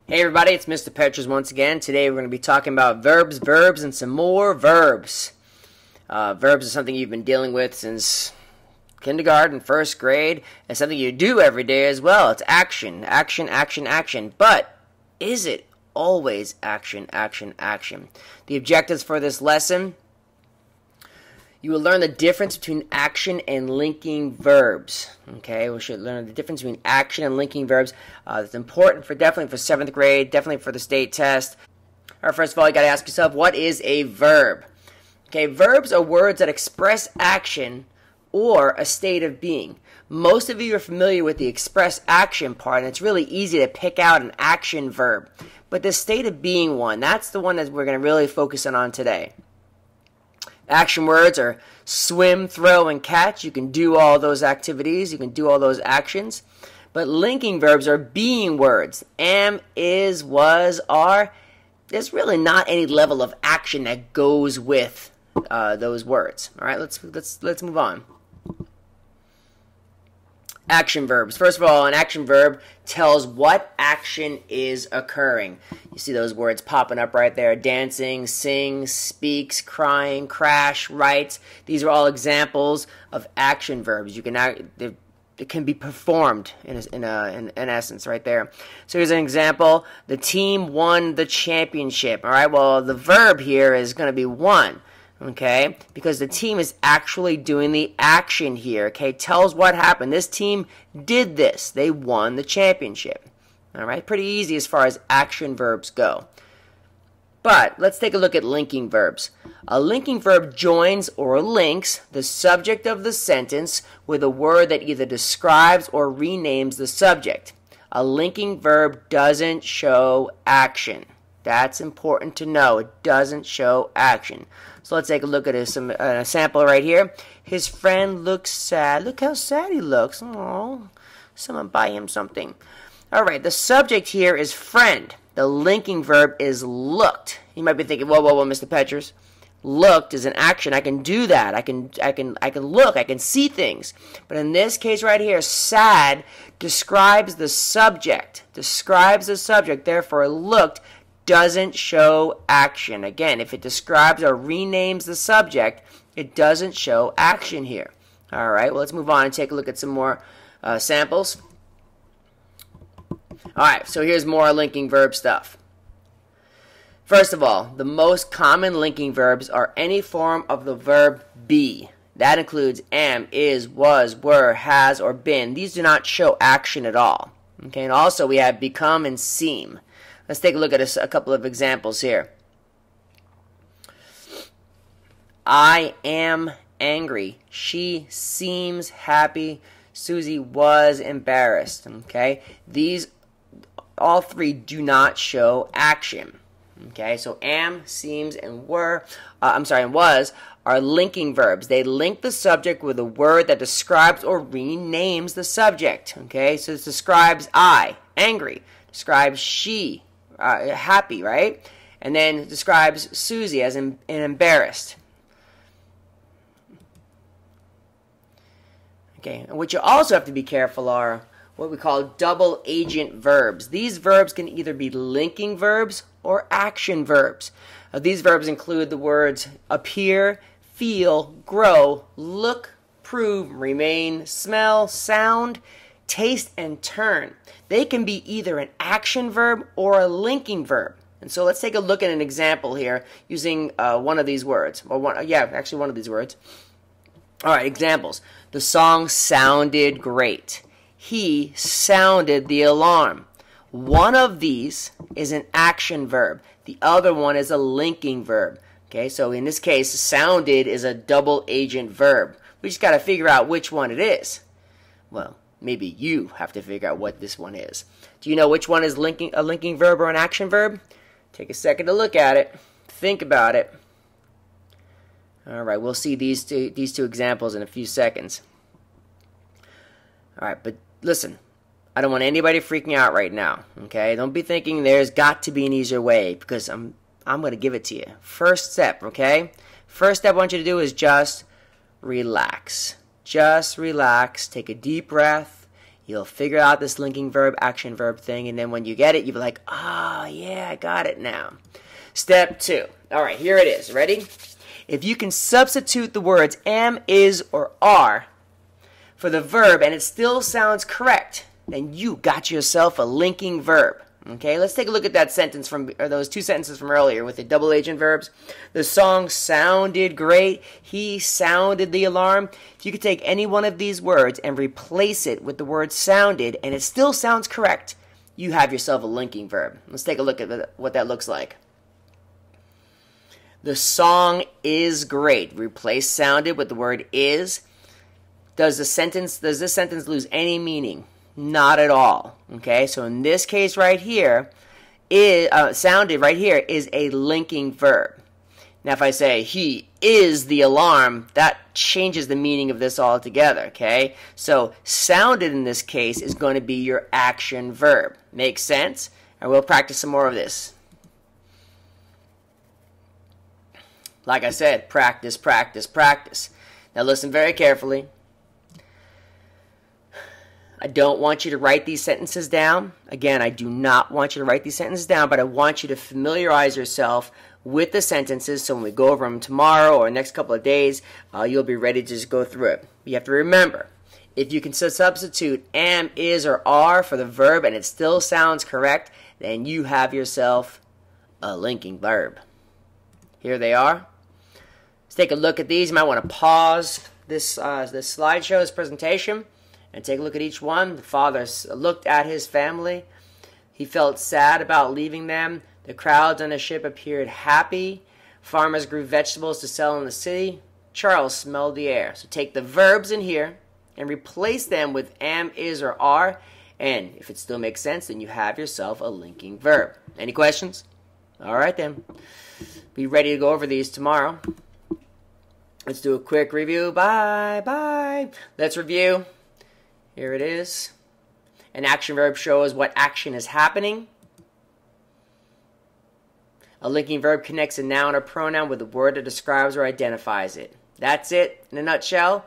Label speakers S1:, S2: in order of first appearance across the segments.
S1: Hey everybody, it's Mr. Petrus once again. Today we're going to be talking about verbs, and some more verbs. Verbs is something you've been dealing with since kindergarten, first grade, and something you do every day as well. It's action, action, action, action. But is it always action, action, action? The objectives for this lesson: you will learn the difference between action and linking verbs. Okay, we should learn the difference between action and linking verbs. It's important definitely for 7th grade, definitely for the state test. All right, first of all, you got to ask yourself, what is a verb? Okay, verbs are words that express action or a state of being. Most of you are familiar with the express action part, and it's really easy to pick out an action verb. But the state of being one, that's the one that we're going to really focus on today. Action words are swim, throw, and catch. You can do all those activities. You can do all those actions. But linking verbs are being words. Am, is, was, are. There's really not any level of action that goes with those words. All right, let's move on. Action verbs. First of all, an action verb tells what action is occurring. You see those words popping up right there: dancing, sings, speaks, crying, crash, writes. These are all examples of action verbs. You can it can be performed in essence right there. So here's an example: the team won the championship. All right. Well, the verb here is going to be won. Okay, because the team is actually doing the action here. Okay, tells what happened. This team did this. They won the championship. All right, pretty easy as far as action verbs go. But let's take a look at linking verbs. A linking verb joins or links the subject of the sentence with a word that either describes or renames the subject. A linking verb doesn't show action. That's important to know. It doesn't show action. So let's take a look at a sample right here. His friend looks sad. Look how sad he looks. Oh, someone buy him something. All right, the subject here is friend. The linking verb is looked. You might be thinking, whoa, Mr. Petrus. Looked is an action. I can do that. I can look. I can see things. But in this case right here, sad describes the subject. Describes the subject. Therefore, looked doesn't show action. Again, if it describes or renames the subject, it doesn't show action here. All right, well, let's move on and take a look at some more samples. All right, so here's more linking verb stuff. First of all, the most common linking verbs are any form of the verb be. That includes am, is, was, were, has, or been. These do not show action at all. Okay, and also we have become and seem. Let's take a look at a couple of examples here. I am angry. She seems happy. Susie was embarrassed. Okay, these all three do not show action. Okay, so am, seems, and and was are linking verbs. They link the subject with a word that describes or renames the subject. Okay, so it describes I, angry. Describes she, happy, right? And then describes Susie as embarrassed. Okay, and what you also have to be careful are what we call double agent verbs. These verbs can either be linking verbs or action verbs. These verbs include the words appear, feel, grow, look, prove, remain, smell, sound, taste, and turn. They can be either an action verb or a linking verb. And so let's take a look at an example here using one of these words. Or one of these words. All right, examples. The song sounded great. He sounded the alarm. One of these is an action verb. The other one is a linking verb. Okay, so in this case, sounded is a double agent verb. We just got to figure out which one it is. Well, maybe you have to figure out what this one is. Do you know which one is a linking verb or an action verb? Take a second to look at it. Think about it. All right, we'll see these two examples in a few seconds. All right, but listen, I don't want anybody freaking out right now, okay? Don't be thinking there's got to be an easier way, because I'm going to give it to you. First step, okay? First step I want you to do is just relax. Just relax. Take a deep breath. You'll figure out this linking verb, action verb thing, and then when you get it, you'll be like, oh, yeah, I got it now. Step 2. All right, here it is. Ready? If you can substitute the words am, is, or are for the verb and it still sounds correct, then you got yourself a linking verb. Okay, let's take a look at that sentence or those 2 sentences from earlier with the double agent verbs. The song sounded great. He sounded the alarm. If you could take any one of these words and replace it with the word sounded and it still sounds correct, you have yourself a linking verb. Let's take a look at what that looks like. The song is great. Replace sounded with the word is. Does this sentence lose any meaning? Not at all. Okay, so in this case right here, sounded right here is a linking verb. Now if I say he is the alarm, that changes the meaning of this altogether. Okay, so sounded in this case is going to be your action verb. Makes sense? And we'll practice some more of this. Like I said, practice, practice, practice. Now listen very carefully. I don't want you to write these sentences down. Again, I do not want you to write these sentences down, but I want you to familiarize yourself with the sentences so when we go over them tomorrow or next couple of days, you'll be ready to just go through it. You have to remember, if you can substitute am, is, or are for the verb and it still sounds correct, then you have yourself a linking verb. Here they are. Let's take a look at these. You might want to pause this slideshow, this presentation, and take a look at each one. The father looked at his family. He felt sad about leaving them. The crowds on the ship appeared happy. Farmers grew vegetables to sell in the city. Charles smelled the air. So take the verbs in here and replace them with am, is, or are. And if it still makes sense, then you have yourself a linking verb. Any questions? All right then. Be ready to go over these tomorrow. Let's do a quick review. Bye. Let's review. Here it is. An action verb shows what action is happening. A linking verb connects a noun or pronoun with a word that describes or identifies it. That's it in a nutshell.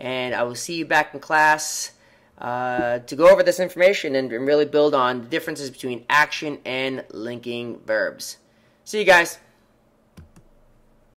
S1: And I will see you back in class to go over this information and really build on the differences between action and linking verbs. See you guys.